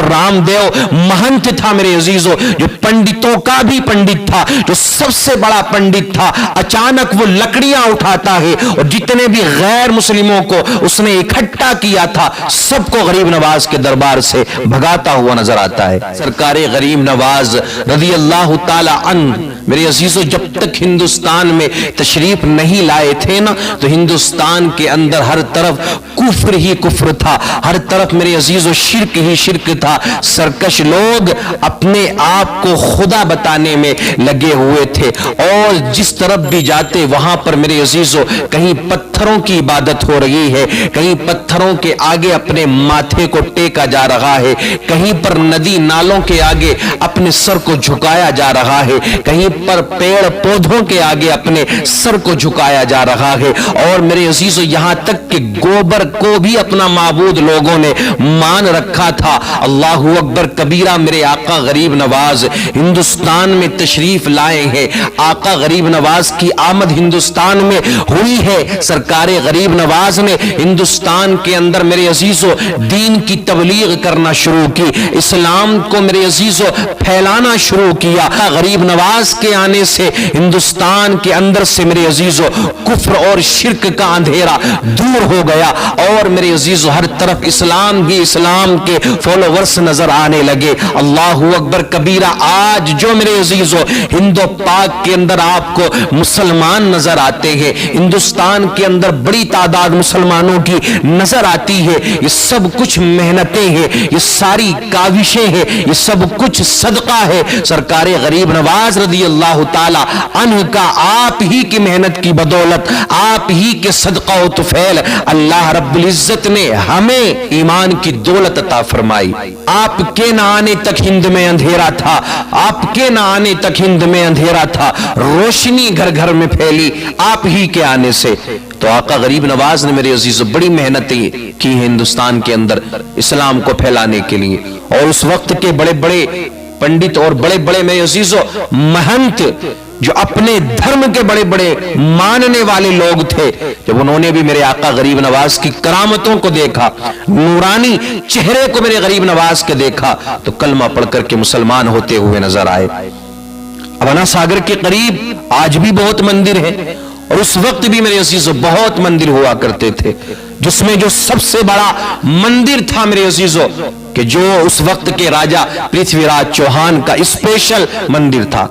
رام دیو مہنت تھا میرے عزیزو، جو پنڈتوں کا بھی پنڈت تھا، جو سب سے بڑا پنڈت تھا، اچانک وہ لکڑیاں اٹھاتا ہے اور جتنے بھی غیر مسلموں کو اس نے اکٹھا کیا تھا سب کو غریب نواز کے دربار سے بھگاتا ہوا نظر آتا ہے۔ سرکار غریب نواز رضی اللہ تعالی عنہ میرے عزیزو جب تک ہندوستان میں تشریف نہیں لائے تھے نا تو ہندوستان کے اندر ہر طرف کفر ہی کفر تھا، ہر طرف میرے عزیزو شرک ہی شرک تھا۔ سرکش لوگ اپنے آپ کو خدا بتانے میں لگے ہوئے تھے اور جس طرف بھی جاتے وہاں پر میرے عزیزو کہیں پتھروں کی عبادت ہو رہی ہے، کہیں پتھروں کے آگے اپنے ماتھے کو ٹیکا جا رہا ہے، کہیں پر ندی نالوں کے آگے اپنے سر کو جھکایا جا رہا ہے، کہیں پر پیڑ پودوں کے آگے اپنے سر کو جھکایا جا رہا ہے، اور میرے عزیزو یہاں تک کہ گوبر کو بھی اپنا معبود لوگوں نے مان رکھا تھا۔ اللہ اکبر کبیرہ، میرے آقا غریب نواز ہندوستان میں تشریف لائے ہیں، آقا غریب نواز کی آمد ہندوستان میں ہوئی ہے، سرکار غریب نواز نے ہندوستان کے اندر میرے عزیزو دین کی تبلیغ کرنا شروع کی، اسلام کو میرے عزیزو پھیلانا شروع کیا۔ غریب نواز کے آنے سے ہندوستان کے اندر سے میرے عزیزو کفر اور شرک کا اندھیرا دور ہو گیا اور میرے عزیزو ہر طرف اسلام ہی اسلام کے فالوورز نظر آنے لگے۔ اللہ اکبر کبیرہ، آج جو میرے عزیزو ہندو پاک کے اندر آپ کو مسلمان نظر آتے ہیں، ہندوستان کے اندر بڑی تعداد مسلمانوں کی نظر آتی ہے، یہ سب کچھ محنتیں ہیں، یہ ساری کاوشیں ہیں، یہ سب کچھ صدقہ ہے سرکار غریب نواز رضی اللہ تعالی عنہ کا۔ آپ ہی کی محنت کی بدولت، آپ ہی کے صدقہ و طفیل اللہ رب العزت نے ہمیں ایمان کی دولت عطا فرمائی۔ آپ کے نہ آنے تک ہند میں اندھیرا تھا، آپ کے نہ آنے تک ہند میں اندھیرا تھا، روشنی گھر گھر میں پھیلی آپ ہی کے آنے سے۔ تو آقا غریب نواز نے میرے عزیزو بڑی محنتیں کی ہندوستان کے اندر اسلام کو پھیلانے کے لیے، اور اس وقت کے بڑے بڑے پنڈت اور بڑے بڑے میرے عزیزو مہنت جو اپنے دھرم کے بڑے بڑے ماننے والے لوگ تھے، جب انہوں نے بھی میرے آقا غریب نواز کی کرامتوں کو دیکھا، نورانی چہرے کو میرے غریب نواز کے دیکھا، تو کلمہ پڑھ کر کے مسلمان ہوتے ہوئے نظر آئے۔ ابنا ساگر کے قریب آج بھی بہت مندر ہیں، اور اس وقت بھی میرے عزیزو بہت مندر ہوا کرتے تھے، جس میں جو سب سے بڑا مندر تھا میرے عزیزو کہ جو اس وقت کے راجہ پرتھوی راج چوہان کا اسپیشل مندر تھا۔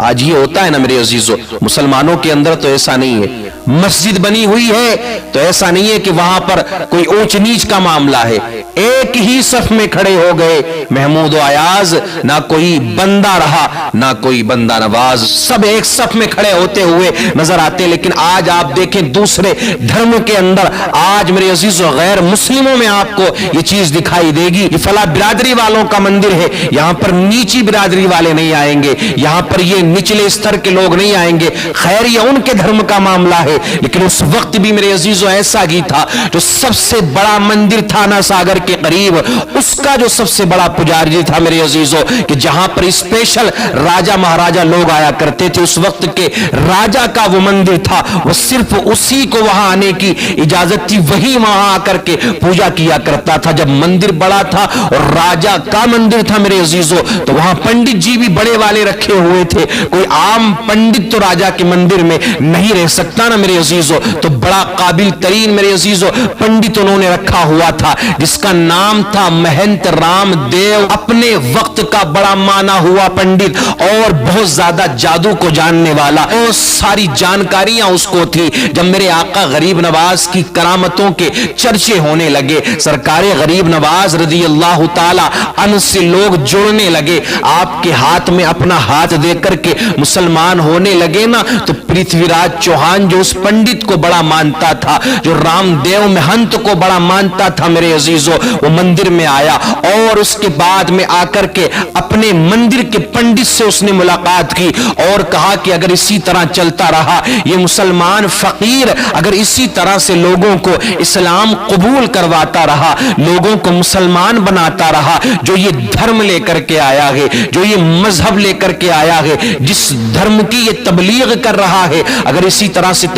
آج یہ ہوتا ہے نا میرے عزیزو، مسلمانوں کے اندر تو ایسا نہیں ہے، مسجد بنی ہوئی ہے تو ایسا نہیں ہے کہ وہاں پر کوئی اونچ نیچ کا معاملہ ہے، ایک ہی صف میں کھڑے ہو گئے محمود و ایاز، نہ کوئی بندہ رہا نہ کوئی بندہ نواز، سب ایک صف میں کھڑے ہوتے ہوئے نظر آتے۔ لیکن آج آپ دیکھیں دوسرے دھرم کے اندر، آج میرے عزیزو غیر مسلموں میں آپ کو یہ چیز دکھائی دے گی، یہ فلاں برادری والوں کا مندر ہے، یہاں پر نیچی برادری والے نہیں آئیں گے، یہاں پر یہ نچلے استر کے لوگ نہیں آئیں گے، خیر یہ ان کے دھرم کا معاملہ ہے۔ لیکن اس وقت بھی میرے عزیزو ایسا ہی تھا، جو سب سے بڑا مندر تھا نا ساگر کے قریب، اس کا جو سب سے بڑا پجاری تھا میرے عزیزو کہ جہاں پر اسپیشل راجہ مہاراجہ لوگ آیا کرتے تھے، اس وقت کے راجہ کا وہ مندر تھا، وہ صرف اسی کو وہاں آنے کی اجازت تھی، وہی وہاں آ کر کے پوجا کیا کرتا تھا۔ جب مندر بڑا تھا اور راجہ کا مندر تھا میرے عزیزو، تو وہاں پنڈت جی بھی بڑے والے رکھے ہوئے تھے، کوئی عام پنڈت تو راجہ کے مندر میں نہیں رہ سکتا نا میرے عزیزو، تو بڑا قابل ترین میرے عزیزو پنڈت انہوں نے رکھا ہوا تھا جس کا نام تھا مہنت رام دیو، اپنے وقت کا بڑا مانا ہوا پنڈت اور بہت زیادہ جادو کو جاننے والا، اور ساری جانکاریاں اس کو تھی۔ جب میرے آقا غریب نواز کی کرامتوں کے چرچے ہونے لگے، سرکار غریب نواز رضی اللہ تعالی عنہ سے لوگ جڑنے لگے، آپ کے ہاتھ میں اپنا ہاتھ دے کر کے مسلمان ہونے لگے نا، تو پرتھوی راج چوہان جو اس پنڈت کو بڑا مانتا تھا، جو رام دیو مہنت کو بڑا مانتا تھا میرے عزیزو، وہ مندر میں آیا اور اس کے بعد میں آ کر کے اپنے مندر کے پنڈت سے اس نے ملاقات کی اور کہا کہ اگر اسی طرح چلتا رہا یہ مسلمان فقیر، اگر اسی طرح سے لوگوں کو اسلام قبول کرواتا رہا، لوگوں کو مسلمان بناتا رہا، جو یہ دھرم لے کر کے آیا ہے، جو یہ مذہب لے کر کے آیا ہے، جس دھرم کی یہ تبلیغ کر رہا ہے، اگر اسی طرح سے